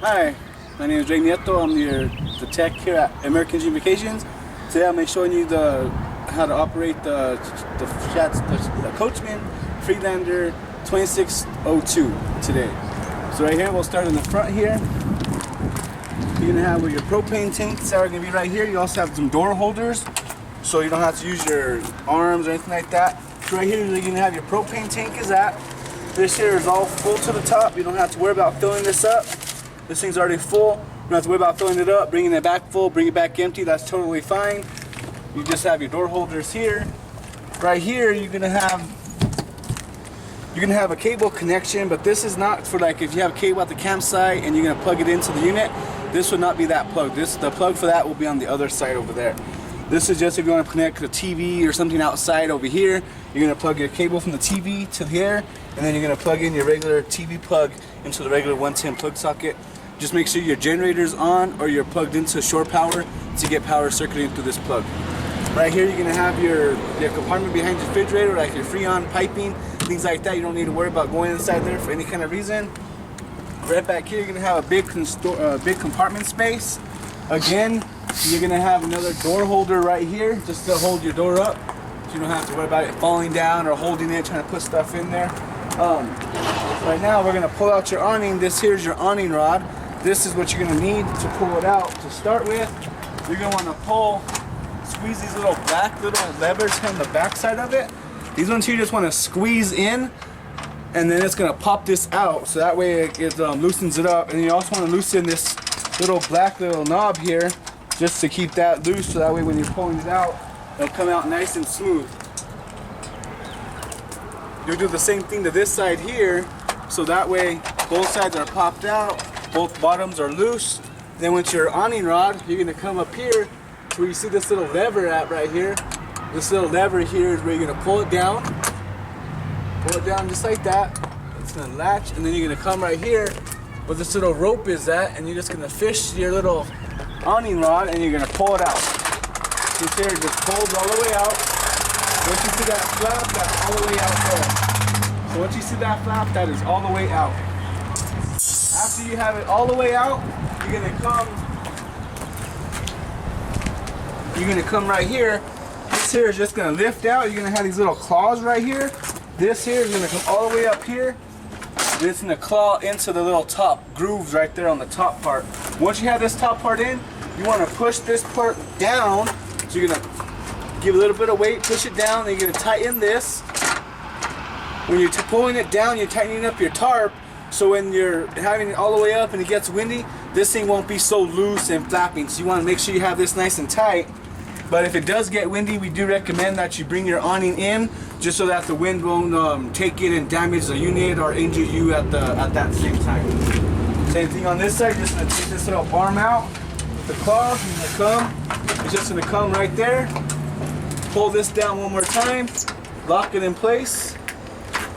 Hi, my name is Ray Nieto. I'm the tech here at American Dream Vacations. Today I'm showing you how to operate the Coachman Freelander 2602 today. So right here, we'll start in the front here. You're gonna have where your propane tanks are gonna be right here. You also have some door holders, so you don't have to use your arms or anything like that. So right here, you're gonna have your propane tank is at. This here is all full to the top. You don't have to worry about filling this up. This thing's already full. You don't have to worry about filling it up, bringing it back full, bring it back empty. That's totally fine. You just have your door holders here. Right here, you're gonna have a cable connection, but this is not for like if you have a cable at the campsite and you're gonna plug it into the unit. This would not be that plug. The plug for that will be on the other side over there. This is just if you want to connect the TV or something outside over here. You're gonna plug your cable from the TV to here, and then you're gonna plug in your regular TV plug into the regular 110 plug socket. Just make sure your generator's on or you're plugged into shore power to get power circulating through this plug. Right here, you're gonna have your compartment behind your refrigerator, like your Freon piping, things like that. You don't need to worry about going inside there for any kind of reason. Right back here, you're gonna have a big compartment space. Again, you're gonna have another door holder right here, just to hold your door up. So you don't have to worry about it falling down or holding it, trying to put stuff in there. Right now, we're gonna pull out your awning. This here's your awning rod. This is what you're gonna need to pull it out. To start with, you're gonna wanna squeeze these little levers on the back side of it. These ones here you just wanna squeeze in, and then it's gonna pop this out. So that way it loosens it up. And you also wanna loosen this black little knob here, just to keep that loose, so that way when you're pulling it out, it'll come out nice and smooth. You'll do the same thing to this side here, so that way both sides are popped out, both bottoms are loose. Then with your awning rod, you're gonna come up here to where you see this little lever at right here. This little lever here is where you're gonna pull it down just like that. It's gonna latch, and then you're gonna come right here where this little rope is at, and you're just gonna fish your little awning rod and you're gonna pull it out. This here just pulls all the way out. Once you see that flap, that's all the way out there. So once you see that flap, that is all the way out. After you have it all the way out, you're gonna come right here. This here is just gonna lift out. You're gonna have these little claws right here. This here is gonna come all the way up here. And it's gonna claw into the little top grooves right there on the top part. Once you have this top part in, you wanna push this part down. So you're gonna give a little bit of weight, push it down, and you're gonna tighten this. When you're pulling it down, you're tightening up your tarp, so when you're having it all the way up and it gets windy, this thing won't be so loose and flapping. So you wanna make sure you have this nice and tight. But if it does get windy, we do recommend that you bring your awning in, just so that the wind won't take it and damage the unit or injure you at that same time. Same thing on this side, just gonna take this little arm out with the claws, it's just gonna come right there. Pull this down one more time, lock it in place.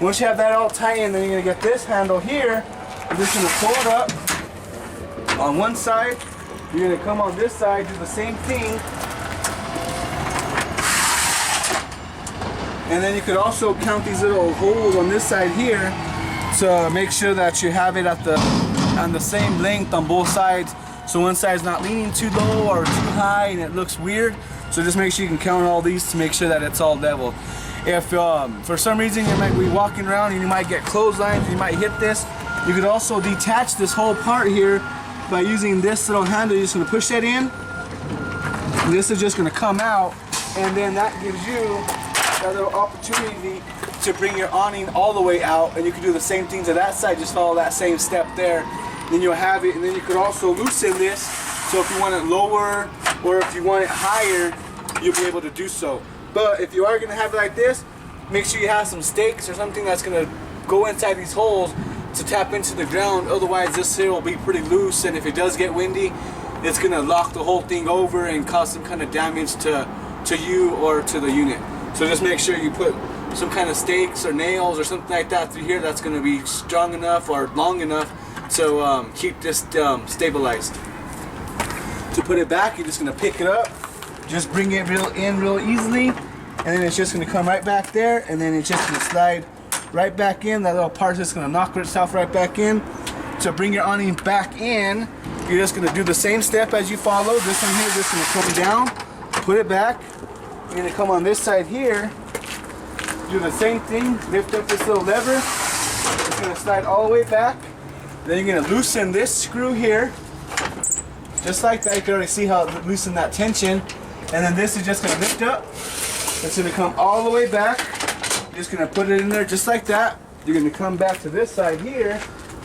Once you have that all tightened, then you're gonna get this handle here. You're just gonna pull it up on one side. You're gonna come on this side, do the same thing. And then you could also count these little holes on this side here to make sure that you have it on the same length on both sides. So one side's not leaning too low or too high and it looks weird. So just make sure you can count all these to make sure that it's all level. If for some reason you might be walking around and you might get clotheslines, you might hit this, you could also detach this whole part here by using this little handle. You're just gonna push that in. This is just gonna come out, and then that gives you that little opportunity to bring your awning all the way out, and you can do the same thing to that side, just follow that same step there. Then you'll have it, and then you could also loosen this, so if you want it lower or if you want it higher, you'll be able to do so. But if you are gonna have it like this, make sure you have some stakes or something that's gonna go inside these holes to tap into the ground. Otherwise this here will be pretty loose, and if it does get windy, it's gonna lock the whole thing over and cause some kind of damage to you or to the unit. So just make sure you put some kind of stakes or nails or something like that through here that's going to be strong enough or long enough to keep this stabilized. To put it back, you're just going to pick it up, just bring it real easily, and then it's just going to come right back there, and then it's just going to slide right back in. That little part's just going to knock itself right back in. to bring your awning back in, you're just gonna do the same step as you follow. This one here, just gonna come down, put it back. You're gonna come on this side here, do the same thing, lift up this little lever. It's gonna slide all the way back. Then you're gonna loosen this screw here, just like that. You can already see how it loosened that tension. And then this is just gonna lift up. It's gonna come all the way back. You're just gonna put it in there just like that. You're gonna come back to this side here,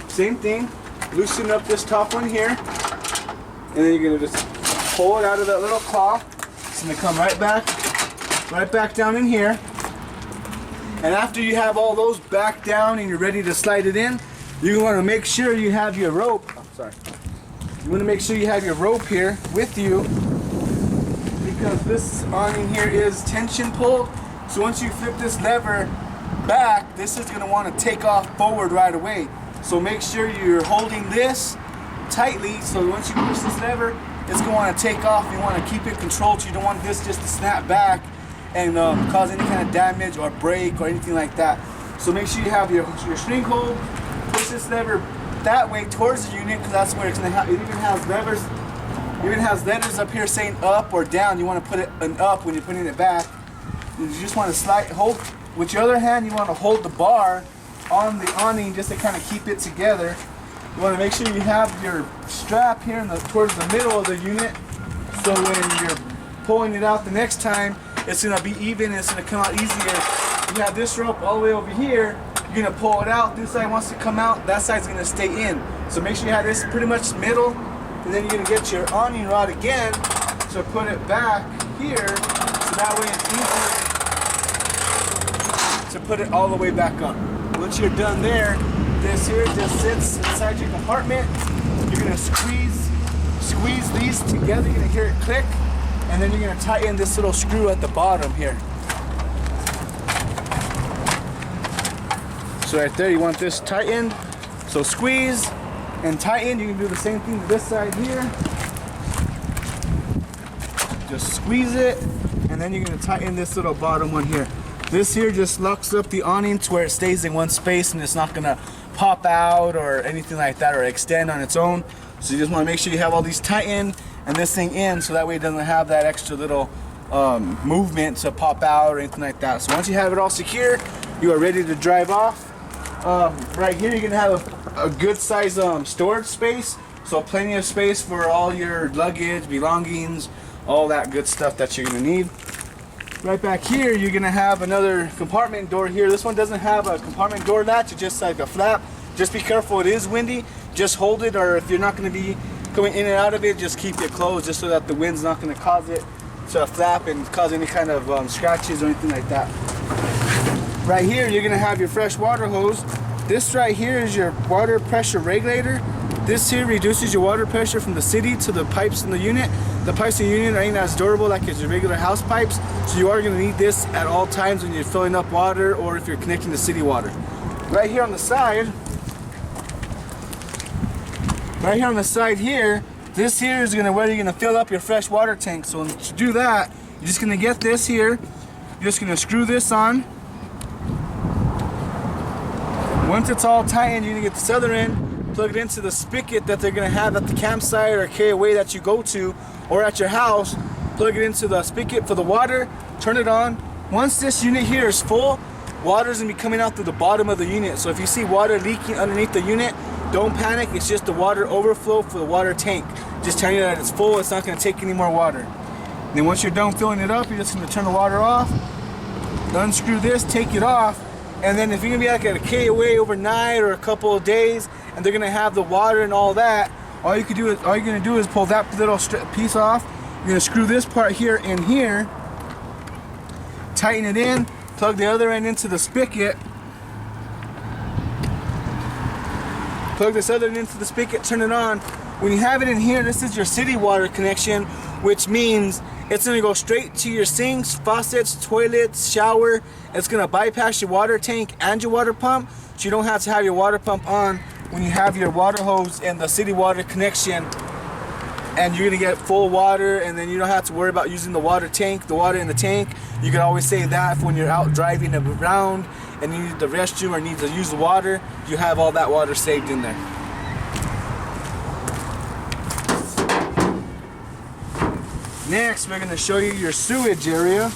same thing. Loosen up this top one here, and then you're gonna just pull it out of that little claw. It's gonna come right back down in here. And after you have all those back down and you're ready to slide it in, you want to make sure you have your rope. Oh, sorry. You want to make sure you have your rope here with you, because this awning here is tension pulled. So once you flip this lever back, this is going to want to take off forward right away. So make sure you're holding this tightly, so once you push this lever, it's going to want to take off. You want to keep it controlled. You don't want this just to snap back and cause any kind of damage or break or anything like that. So make sure you have your string hold, push this lever that way towards the unit, because that's where it's going to have. It even has levers. Even has letters up here saying up or down. You want to put it an up when you're putting it back. You just want to hold with your other hand. You want to hold the bar on the awning just to kind of keep it together. You want to make sure you have your strap here towards the middle of the unit, so when you're pulling it out the next time, it's going to be even and it's going to come out easier. You have this rope all the way over here. You're going to pull it out. This side wants to come out. That side's going to stay in. So make sure you have this pretty much middle. And then you're going to get your awning rod again to put it back here. So that way it's easier to put it all the way back up. Once you're done there, this here just sits inside your compartment. You're going to squeeze these together. You're going to hear it click. And then you're going to tighten this little screw at the bottom here. So right there, you want this tightened. So squeeze and tighten. You can do the same thing to this side here. Just squeeze it, and then you're going to tighten this little bottom one here. This here just locks up the awning to where it stays in one space and it's not going to pop out or anything like that or extend on its own. So you just want to make sure you have all these tightened and this thing in, so that way it doesn't have that extra little movement to pop out or anything like that. So once you have it all secure, you are ready to drive off. Right here you're going to have a good size storage space, so plenty of space for all your luggage, belongings, all that good stuff that you're going to need. Right back here you're going to have another compartment door here. This one doesn't have a compartment door latch, it's just like a flap. Just be careful, it is windy. Just hold it, or if you're not going to be going in and out of it, just keep it closed just so that the wind's not going to cause it to flap and cause any kind of scratches or anything like that. Right here you're going to have your fresh water hose. This right here is your water pressure regulator. This here reduces your water pressure from the city to the pipes in the unit. The pipes in the unit ain't as durable like your regular house pipes, so you are going to need this at all times when you're filling up water or if you're connecting to city water. Right here on the side, here, this here is where you're gonna fill up your fresh water tank. So to do that, you're just gonna get this here. You're just gonna screw this on. Once it's all tightened, you're gonna get this other end, plug it into the spigot that they're gonna have at the campsite or carry that you go to, or at your house. Plug it into the spigot for the water, turn it on. Once this unit here is full, water is gonna be coming out through the bottom of the unit. So if you see water leaking underneath the unit, don't panic, it's just the water overflow for the water tank. Just telling you that it's full, it's not going to take any more water. Then once you're done filling it up, you're just going to turn the water off, unscrew this, take it off, and then if you're going to be like at a KOA overnight or a couple of days, and they're going to have the water and all that, all you're going to do is pull that little piece off. You're going to screw this part here in here, tighten it in, plug the other end into the spigot, plug this other end into the spigot, turn it on. When you have it in here, this is your city water connection, which means it's going to go straight to your sinks, faucets, toilets, shower. It's going to bypass your water tank and your water pump, so you don't have to have your water pump on when you have your water hose and the city water connection, and you're going to get full water, and then you don't have to worry about using the water in the tank. You can always save that for when you're out driving around and you need the restroom or need to use the water. You have all that water saved in there. Next, we're gonna show you your sewage area.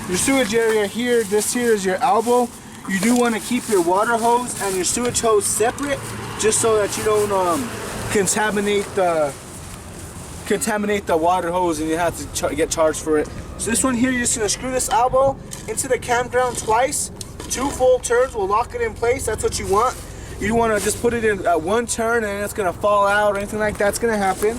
Your sewage area here, this here is your elbow. You do want to keep your water hose and your sewage hose separate, just so that you don't contaminate the water hose and you have to get charged for it. So this one here, you're just gonna screw this elbow into the campground twice. 2 full turns will lock it in place. That's what you want. You don't want to just put it in at 1 turn and it's gonna fall out or anything like that's gonna happen.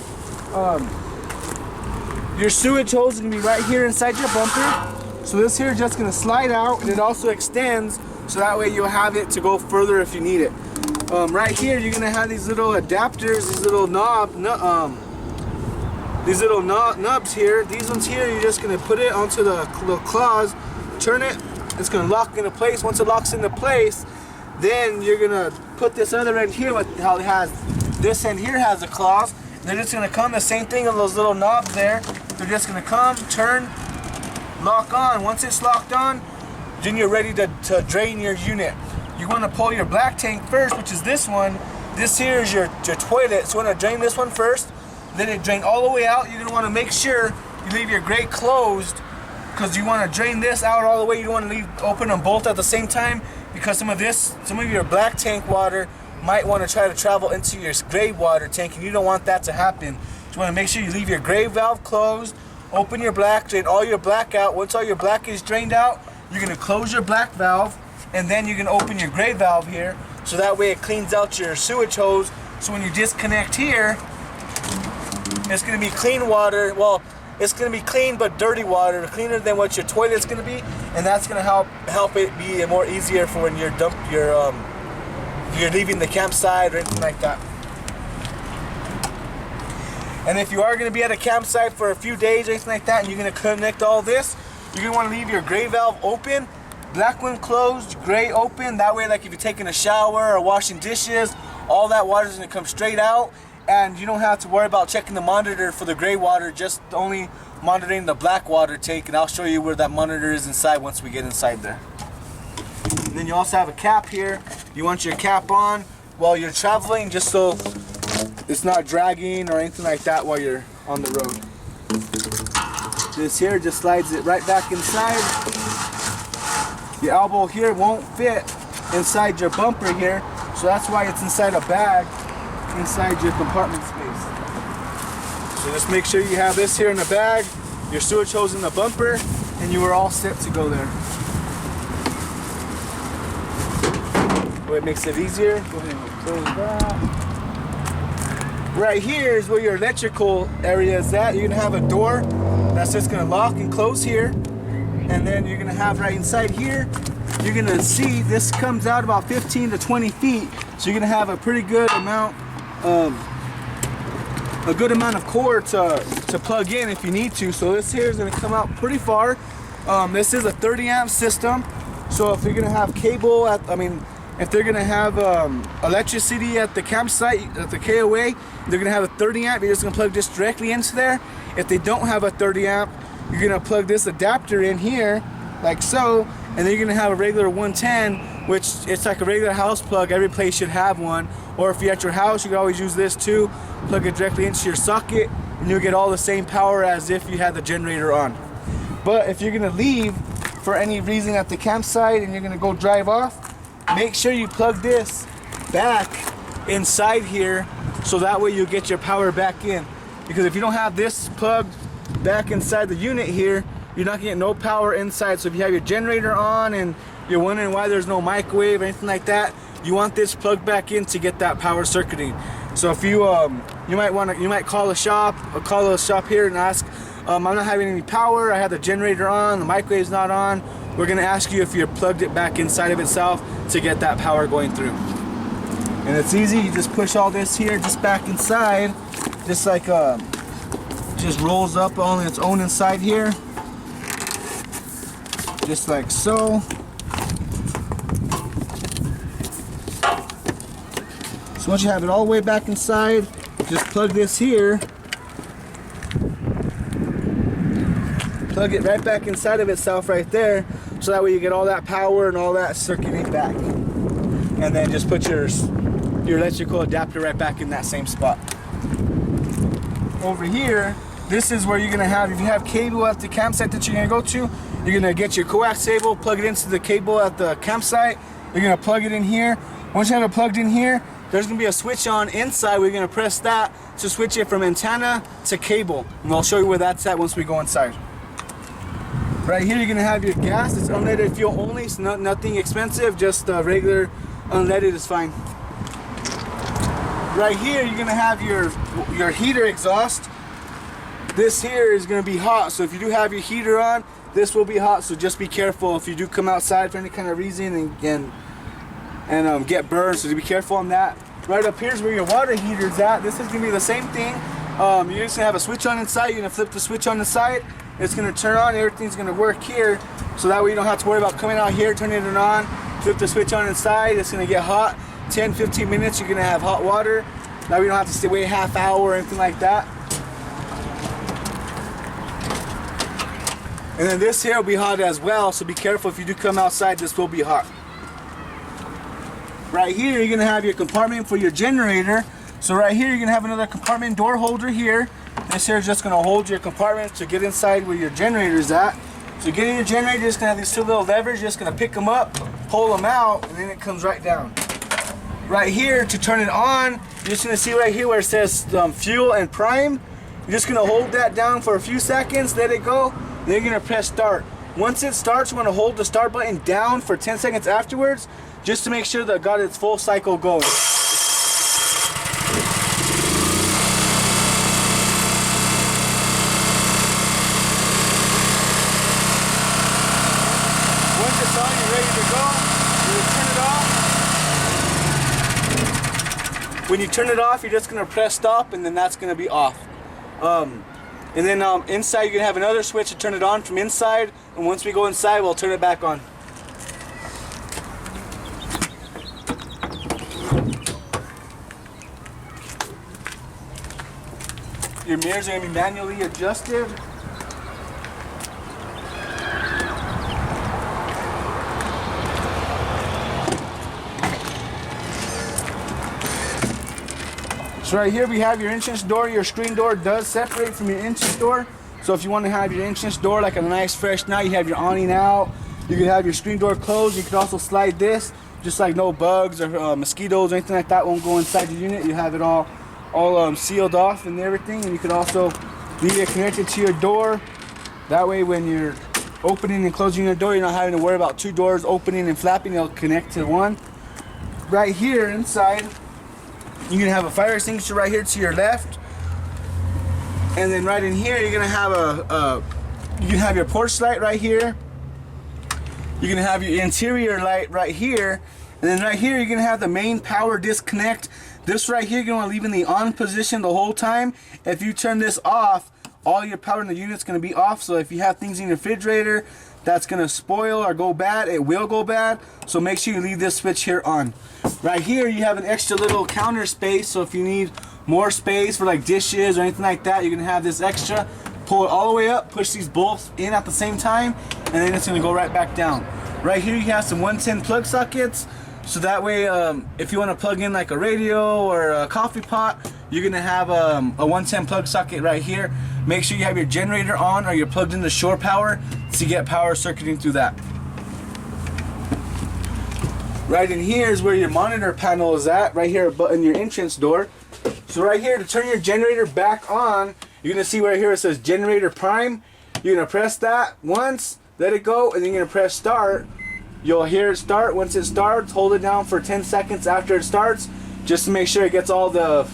Your sewage hose is gonna be right here inside your bumper. So this here is just gonna slide out, and it also extends, so that way you'll have it to go further if you need it. Right here, you're gonna have these little adapters, these little nubs here. These ones here, you're just gonna put it onto the little claws, turn it, it's gonna lock into place. Once it locks into place, then you're gonna put this other end here with how it has, this end here has the claws. They're just gonna come, the same thing on those little knobs there. They're just gonna come, turn, lock on. Once it's locked on, then you're ready to drain your unit. You want to pull your black tank first, which is this one. This here is your toilet. So you want to drain this one first, then it drain all the way out. You're going to want to make sure you leave your grate closed, because you want to drain this out all the way. You don't want to leave open them both at the same time, because some of your black tank water might want to try to travel into your gray water tank, and you don't want that to happen. You want to make sure you leave your gray valve closed, open your black, drain all your black out. Once all your black is drained out, you're going to close your black valve, and then you're going to open your gray valve here, so that way it cleans out your sewage hose. So when you disconnect here, it's going to be clean water. Well, it's going to be clean but dirty water, cleaner than what your toilet's going to be, and that's going to help it be more easier for when you're leaving the campsite or anything like that. And if you are going to be at a campsite for a few days or anything like that, and you're going to connect all this, you're going to want to leave your gray valve open, black one closed, gray open. That way, like if you're taking a shower or washing dishes, all that water is going to come straight out, and you don't have to worry about checking the monitor for the gray water, just only monitoring the black water tank. And I'll show you where that monitor is inside once we get inside there. And then you also have a cap here. You want your cap on while you're traveling, just so it's not dragging or anything like that while you're on the road. This here just slides it right back inside. The elbow here won't fit inside your bumper here, so that's why it's inside a bag inside your compartment space. So just make sure you have this here in the bag, your sewage hose in the bumper, and you are all set to go there. It makes it easier. Go ahead and close that. Right here is where your electrical area is at. You're gonna have a door that's just gonna lock and close here, and then you're gonna have right inside here, you're gonna see this comes out about 15 to 20 feet. So you're gonna have a pretty good amount, of cord to plug in if you need to. So this here is gonna come out pretty far. This is a 30 amp system. So if you're gonna have cable if they're gonna have electricity at the campsite, at the KOA, they're gonna have a 30 amp. You're just gonna plug this directly into there. If they don't have a 30 amp, you're gonna plug this adapter in here, like so, and then you're gonna have a regular 110, which it's like a regular house plug. Every place should have one. Or if you're at your house, you can always use this too. Plug it directly into your socket, and you'll get all the same power as if you had the generator on. But if you're gonna leave for any reason at the campsite and you're gonna go drive off, make sure you plug this back inside here, so that way you get your power back in. Because if you don't have this plugged back inside the unit here, you're not gonna get no power inside. So if you have your generator on and you're wondering why there's no microwave or anything like that, you want this plugged back in to get that power circuiting. So if you you might call the shop here and ask, I'm not having any power, I have the generator on, the microwave's not on. We're gonna ask you if you plugged it back inside of itself to get that power going through. And it's easy, you just push all this here just back inside, just like just rolls up on its own inside here, just like so. So once you have it all the way back inside, just plug this here, plug it right back inside of itself right there, so that way you get all that power and all that circuiting back. And then just put your electrical adapter right back in that same spot. Over here, this is where you're gonna have, if you have cable at the campsite that you're gonna go to, you're gonna get your coax cable, plug it into the cable at the campsite. You're gonna plug it in here. Once you have it plugged in here, there's gonna be a switch on inside. We're gonna press that to switch it from antenna to cable. And I'll show you where that's at once we go inside. Right here, you're gonna have your gas. It's unleaded fuel only, so nothing expensive, just regular unleaded is fine. Right here, you're gonna have your heater exhaust. This here is gonna be hot, so if you do have your heater on, this will be hot, so just be careful if you do come outside for any kind of reason and get burned, so be careful on that. Right up here is where your water heater is at. This is gonna be the same thing. You're just gonna have a switch on inside. You're gonna flip the switch on the side. It's gonna turn on, everything's gonna work here, so that way you don't have to worry about coming out here, turning it on, flip the switch on inside, it's gonna get hot. 10-15 minutes, you're gonna have hot water. Now we don't have to wait a half hour or anything like that. And then this here will be hot as well, so be careful if you do come outside, this will be hot. Right here, you're gonna have your compartment for your generator. So right here, you're gonna have another compartment door holder here. This here is just gonna hold your compartment to get inside where your generator is at. So getting your generator, you're just gonna have these two little levers, you're just gonna pick them up, pull them out, and then it comes right down. Right here, to turn it on, you're just gonna see right here where it says fuel and prime. You're just gonna hold that down for a few seconds, let it go, then you're gonna press start. Once it starts, you wanna hold the start button down for 10 seconds afterwards, just to make sure that it got its full cycle going. Once it's on, you're ready to go. You turn it off. When you turn it off, you're just gonna press stop, and then that's gonna be off. And then inside, you're gonna have another switch to turn it on from inside. And once we go inside, we'll turn it back on. Your mirrors are gonna be manually adjusted. So right here we have your entrance door. Your screen door does separate from your entrance door. So if you want to have your entrance door like a nice fresh night, you have your awning out. You can have your screen door closed. You can also slide this, just like no bugs or mosquitoes or anything like that won't go inside the unit. You have it all sealed off and everything. And you can also leave it connected to your door. That way when you're opening and closing your door, you're not having to worry about two doors opening and flapping. They'll connect to one. Right here inside, you're gonna have a fire extinguisher right here to your left, and then right in here you're gonna have you can have your porch light right here. You're gonna have your interior light right here, and then right here you're gonna have the main power disconnect. This right here you're gonna leave in the on position the whole time. If you turn this off, all your power in the unit's gonna be off. So if you have things in your refrigerator that's gonna spoil or go bad, it will go bad. So make sure you leave this switch here on. Right here you have an extra little counter space, so if you need more space for like dishes or anything like that, you're gonna have this extra. Pull it all the way up, push these both in at the same time, and then it's gonna go right back down. Right here you have some 110 plug sockets, so that way if you want to plug in like a radio or a coffee pot, you're gonna have a 110 plug socket right here. Make sure you have your generator on or you're plugged into shore power to get power circuiting through that. Right in here is where your monitor panel is at, right here in your entrance door. So right here, to turn your generator back on, you're gonna see right here it says generator prime. You're gonna press that once, let it go, and then you're gonna press start. You'll hear it start. Once it starts, hold it down for 10 seconds after it starts, just to make sure it gets all the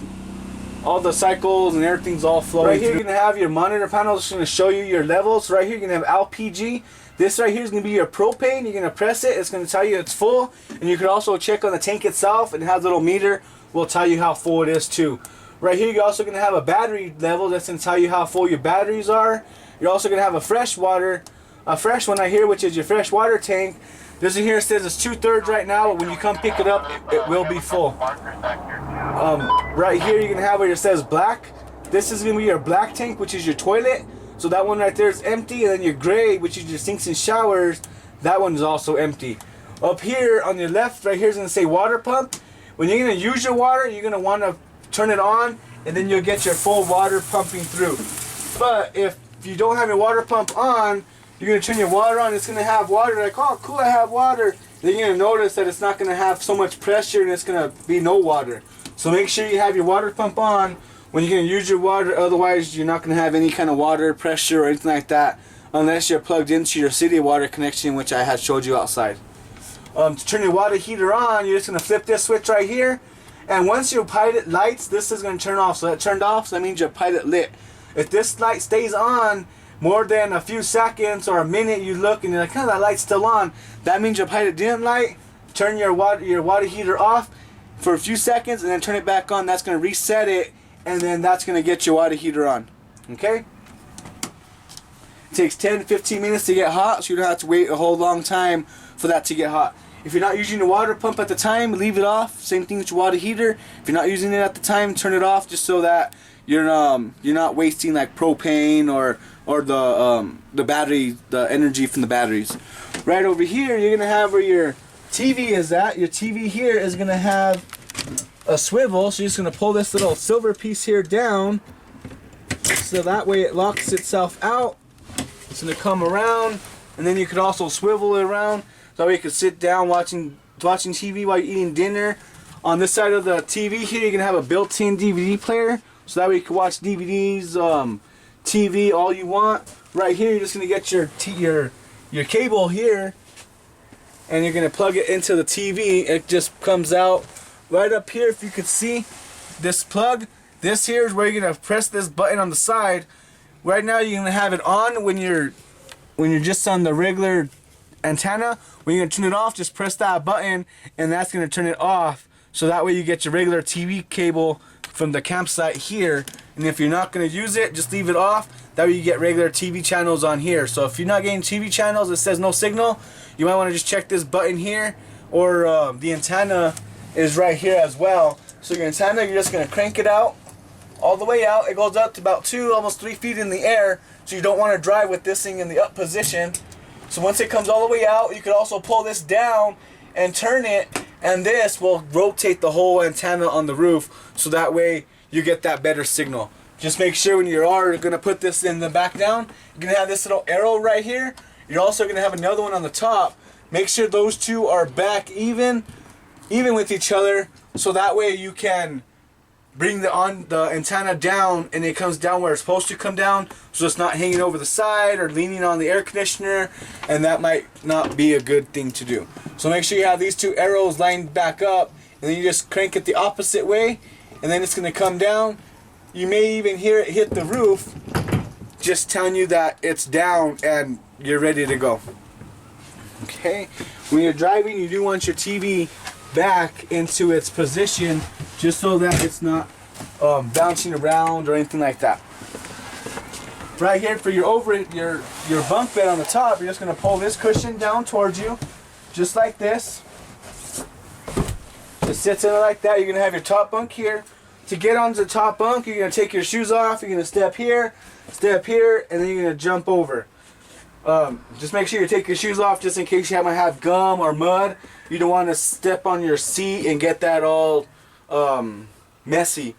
cycles and everything's all flowing. Right here you're gonna have your monitor panel. It's gonna show you your levels. Right here you're gonna have LPG. This right here is going to be your propane. You're going to press it. It's going to tell you it's full. And you can also check on the tank itself. It has a little meter. Will tell you how full it is too. Right here you're also going to have a battery level. That's going to tell you how full your batteries are. You're also going to have a fresh one right here, which is your fresh water tank. This in here says it's 2/3 right now, but when you come pick it up, it will be full. Right here you're going to have where it says black. This is going to be your black tank, which is your toilet. So that one right there is empty, and then your gray, which is your sinks and showers, that one is also empty. Up here on your left, right here is going to say water pump. When you're going to use your water, you're going to want to turn it on, and then you'll get your full water pumping through. But if you don't have your water pump on, you're going to turn your water on, it's going to have water, like, oh cool, I have water. Then you're going to notice that it's not going to have so much pressure and it's going to be no water. So make sure you have your water pump on when you're going to use your water, otherwise you're not going to have any kind of water pressure or anything like that unless you're plugged into your city water connection, which I had showed you outside. To turn your water heater on, you're just going to flip this switch right here, and once your pilot lights, this is going to turn off. So that turned off, so that means your pilot lit. If this light stays on more than a few seconds or a minute, you look and you're like, oh, that light's still on, that means your pilot didn't light. Turn your water heater off for a few seconds and then turn it back on. That's going to reset it, and then that's going to get your water heater on. Okay? It takes 10 to 15 minutes to get hot, so you don't have to wait a whole long time for that to get hot. If you're not using the water pump at the time, leave it off. Same thing with your water heater. If you're not using it at the time, turn it off, just so that you're not wasting like propane or the battery, the energy from the batteries. Right over here, you're gonna have where your TV is at. Your TV here is gonna have a swivel, so you're just gonna pull this little silver piece here down, so that way it locks itself out. It's gonna come around, and then you could also swivel it around. That way you can sit down watching TV while you're eating dinner. On this side of the TV here, you're gonna have a built-in DVD player, so that way you can watch DVDs, TV, all you want. Right here, you're just gonna get your cable here, and you're gonna plug it into the TV. It just comes out right up here. If you could see this plug, this here is where you're gonna press this button on the side. Right now, you're gonna have it on when you're just on the regular antenna. When you're gonna turn it off, just press that button and that's gonna turn it off, so that way you get your regular TV cable from the campsite here. And if you're not gonna use it, just leave it off, that way you get regular TV channels on here. So if you're not getting TV channels, it says no signal, you might want to just check this button here, or the antenna is right here as well. So your antenna, you're just gonna crank it out all the way out. It goes up to about 2, almost 3 feet in the air, so you don't want to drive with this thing in the up position. So once it comes all the way out, you could also pull this down and turn it, and this will rotate the whole antenna on the roof, so that way you get that better signal. Just make sure when you are going to put this in the back down, you're going to have this little arrow right here. You're also going to have another one on the top. Make sure those two are back even with each other, so that way you can bring the antenna down and it comes down where it's supposed to come down, so it's not hanging over the side or leaning on the air conditioner, and that might not be a good thing to do. So make sure you have these two arrows lined back up, and then you just crank it the opposite way, and then it's going to come down. You may even hear it hit the roof, just telling you that it's down and you're ready to go. Okay, when you're driving, you do want your TV back into its position, just so that it's not bouncing around or anything like that. Right here for your bunk bed on the top, you're just going to pull this cushion down towards you, just like this. It sits in it like that. You're going to have your top bunk here. To get onto the top bunk, you're going to take your shoes off. You're going to step here, and then you're going to jump over. Just make sure you take your shoes off, just in case you might have gum or mud. You don't want to step on your seat and get that all messy.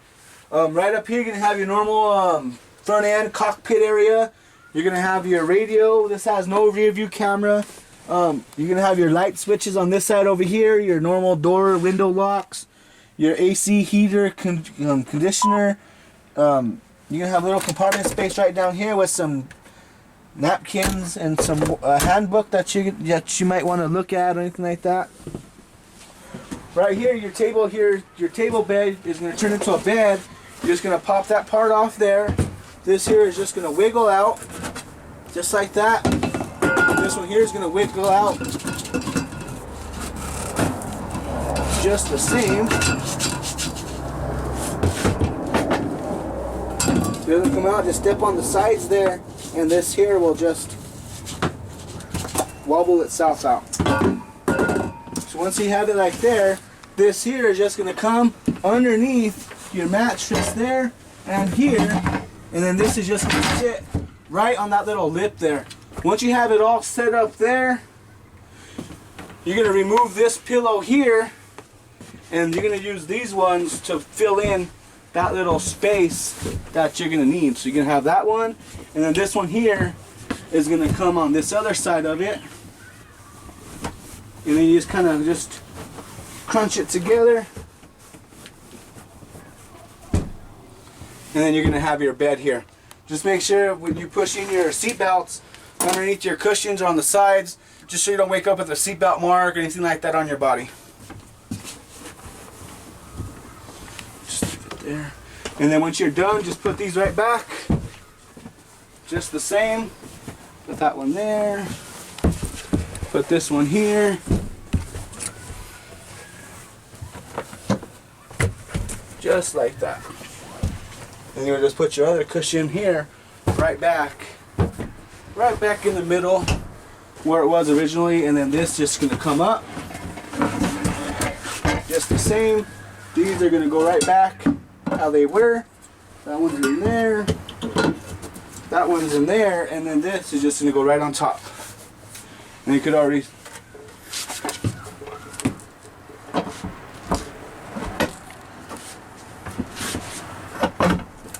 Right up here, you're going to have your normal front end cockpit area. You're going to have your radio. This has no rear view camera. You're going to have your light switches on this side over here, your normal door window locks, your AC heater, conditioner. You're going to have a little compartment space right down here with some napkins and some handbook that you might want to look at or anything like that. Right here, your table bed is going to turn into a bed. You're just going to pop that part off there. This here is just going to wiggle out, just like that. This one here is going to wiggle out just the same. It doesn't come out, just step on the sides there, and this here will just wobble itself out. So once you have it like there, this here is just going to come underneath your mattress there and here, and then this is just going to sit right on that little lip there. Once you have it all set up there, you're going to remove this pillow here, and you're going to use these ones to fill in that little space that you're gonna need. So you're gonna have that one, and then this one here is gonna come on this other side of it. And then you just kind of just crunch it together. And then you're gonna have your bed here. Just make sure when you push in your seat belts underneath your cushions or on the sides, just so you don't wake up with a seatbelt mark or anything like that on your body. Just leave it there. And then once you're done, just put these right back. Just the same. Put that one there. Put this one here. Just like that. And you'll just put your other cushion here, right back in the middle where it was originally, and then this just gonna come up. Just the same. These are gonna go right back how they were. That one's in there. That one's in there, and then this is just gonna go right on top. And you could already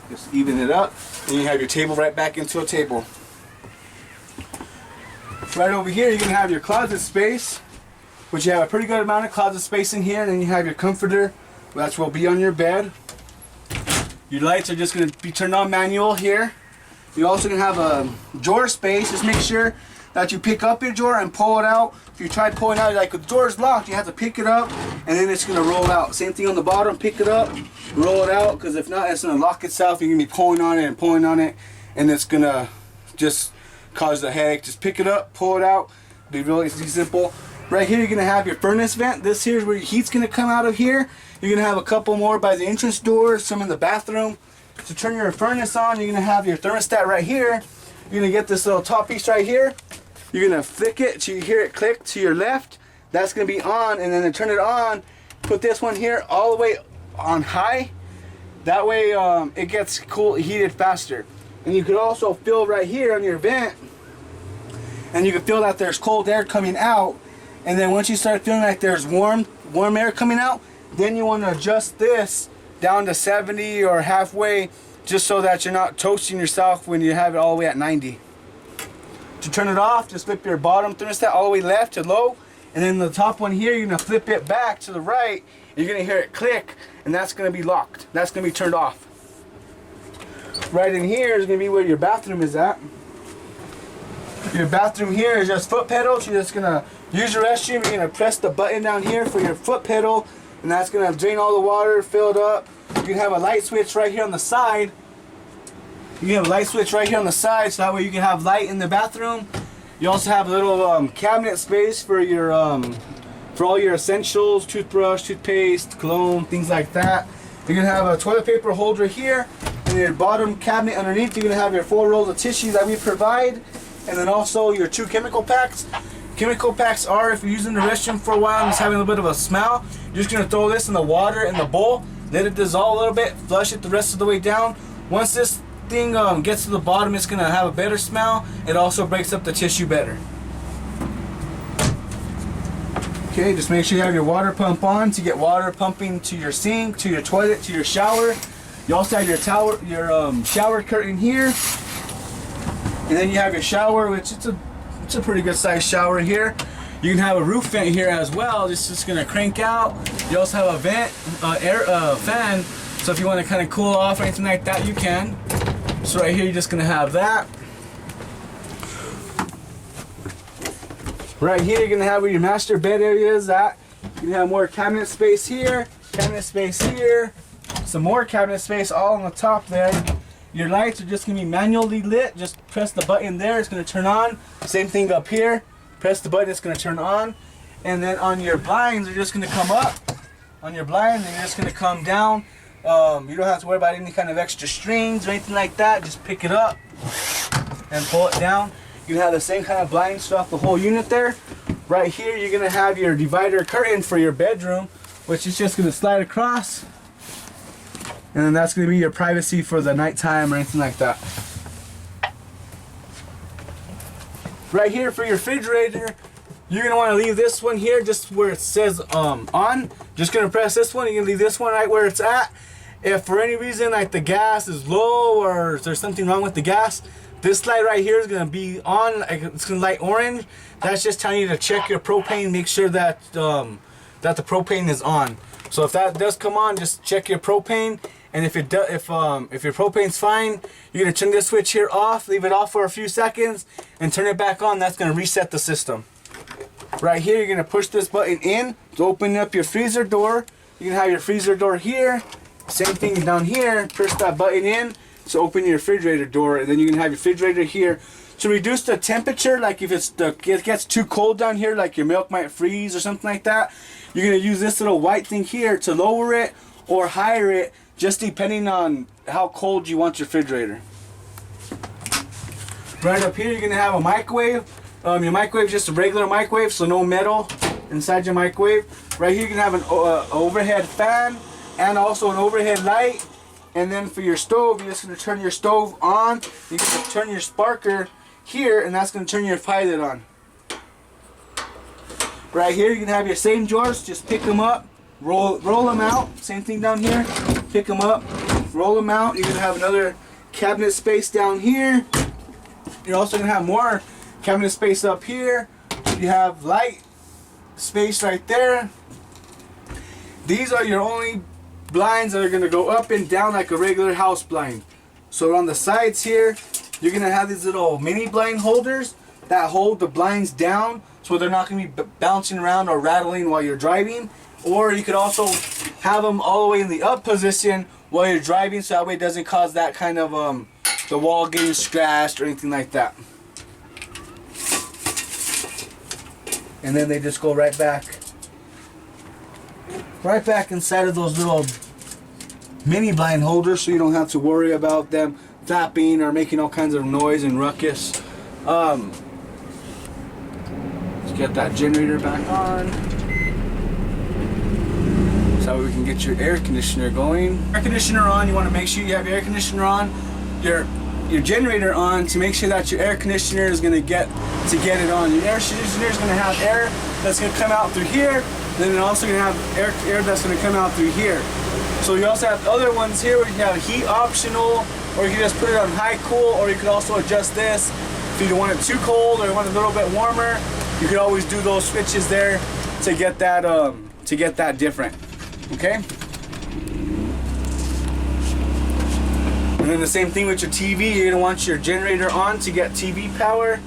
just even it up, and you have your table right back into a table. Right over here, you're gonna have your closet space, which you have a pretty good amount of closet space in here. And then you have your comforter, which will be on your bed. Your lights are just gonna be turned on manual here. You're also gonna have a drawer space. Just make sure that you pick up your drawer and pull it out. If you try pulling out, like the door's locked, you have to pick it up, and then it's gonna roll out. Same thing on the bottom, pick it up, roll it out, because if not, it's gonna lock itself. You're gonna be pulling on it, and it's gonna just cause the headache. Just pick it up, pull it out. Be really simple. Right here, you're gonna have your furnace vent. This here is where your heat's gonna come out of here. You're gonna have a couple more by the entrance door, some in the bathroom. To turn your furnace on, you're gonna have your thermostat right here. You're gonna get this little top piece right here. You're gonna flick it till you hear it click to your left. That's gonna be on, and then to turn it on, put this one here all the way on high. That way it gets heated faster. And you could also feel right here on your vent, and you can feel that there's cold air coming out. And then once you start feeling like there's warm air coming out, then you want to adjust this down to 70 or halfway, just so that you're not toasting yourself when you have it all the way at 90. To turn it off, just flip your bottom thermostat all the way left to low, and then the top one here, you're gonna flip it back to the right. You're gonna hear it click, and that's gonna be locked. That's gonna be turned off. Right in here is gonna be where your bathroom is at. Your bathroom here is just foot pedals. You're just gonna use your restroom. You're gonna press the button down here for your foot pedal, and that's gonna drain all the water, fill it up. You can have a light switch right here on the side. You can have a light switch right here on the side, so that way you can have light in the bathroom. You also have a little cabinet space for your for all your essentials: toothbrush, toothpaste, cologne, things like that. You're gonna have a toilet paper holder here. In your bottom cabinet underneath, you're gonna have your 4 rolls of tissue that we provide, and then also your 2 chemical packs. Chemical packs are, if you're using the restroom for a while and it's having a little bit of a smell, you're just gonna throw this in the water in the bowl, let it dissolve a little bit, flush it the rest of the way down. Once this thing gets to the bottom, it's gonna have a better smell. It also breaks up the tissue better. Okay, just make sure you have your water pump on to get water pumping to your sink, to your toilet, to your shower. You also have your shower curtain here, and then you have your shower, which it's a pretty good sized shower here. You can have a roof vent here as well. It's just gonna crank out. You also have a vent, fan. So if you want to kind of cool off or anything like that, you can. So right here, you're just gonna have that. Right here, you're gonna have where your master bed area is at. You can have more cabinet space here, some more cabinet space all on the top there. Your lights are just gonna be manually lit. Just press the button there, it's gonna turn on. Same thing up here. Press the button, it's gonna turn on. And then on your blinds, they're just gonna come up. On your blinds, they're just gonna come down. You don't have to worry about any kind of extra strings or anything like that. Just pick it up and pull it down. You have the same kind of blinds throughout the whole unit there. Right here, you're gonna have your divider curtain for your bedroom, which is just gonna slide across. And then that's gonna be your privacy for the nighttime or anything like that. Right here for your refrigerator, you're gonna wanna leave this one here just where it says on. Just gonna press this one, you're gonna leave this one right where it's at. If for any reason like the gas is low or there's something wrong with the gas, this light right here is gonna be on, like it's gonna light orange. That's just telling you to check your propane, make sure that that the propane is on. So if that does come on, just check your propane. And if it does, if your propane's fine, you're gonna turn this switch here off, leave it off for a few seconds, and turn it back on. That's gonna reset the system. Right here, you're gonna push this button in to open up your freezer door. You can have your freezer door here. Same thing down here. Push that button in to open your refrigerator door, and then you can have your refrigerator here to reduce the temperature. Like if it gets too cold down here, like your milk might freeze or something like that, you're gonna use this little white thing here to lower it or higher it, just depending on how cold you want your refrigerator. Right up here, you're gonna have a microwave. Your microwave is just a regular microwave, so no metal inside your microwave. Right here, you can have an overhead fan and also an overhead light. And then for your stove, you're just gonna turn your stove on. You're gonna turn your sparker here, and that's gonna turn your pilot on. Right here, you can have your same drawers. Just pick them up, roll them out. Same thing down here. Pick them up, roll them out. You're gonna have another cabinet space down here. You're also gonna have more cabinet space up here. You have light space right there. These are your only blinds that are gonna go up and down like a regular house blind. So on the sides here, you're gonna have these little mini blind holders that hold the blinds down, so they're not gonna be bouncing around or rattling while you're driving. Or you could also have them all the way in the up position while you're driving, so that way it doesn't cause that kind of the wall getting scratched or anything like that. And then they just go right back inside of those little mini blind holders, so you don't have to worry about them tapping or making all kinds of noise and ruckus. Let's get that generator back on, so we can get your air conditioner going. Air conditioner on, you want to make sure you have your air conditioner on, your generator on, to make sure that your air conditioner is going to get it on. Your air conditioner is going to have air that's going to come out through here, then it's also going to have air that's going to come out through here. So you also have other ones here where you can have heat optional, or you can just put it on high cool, or you could also adjust this if you don't want it too cold or you want it a little bit warmer. You could always do those switches there to get that different. Okay. And then the same thing with your TV. You're gonna want your generator on to get TV power,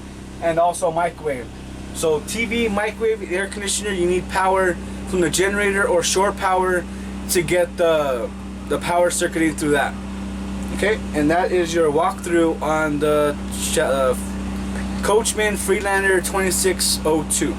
and also microwave. So TV, microwave, air conditioner, you need power from the generator or shore power to get the power circuiting through that. Okay, and that is your walkthrough on the Coachman Freelander 2602.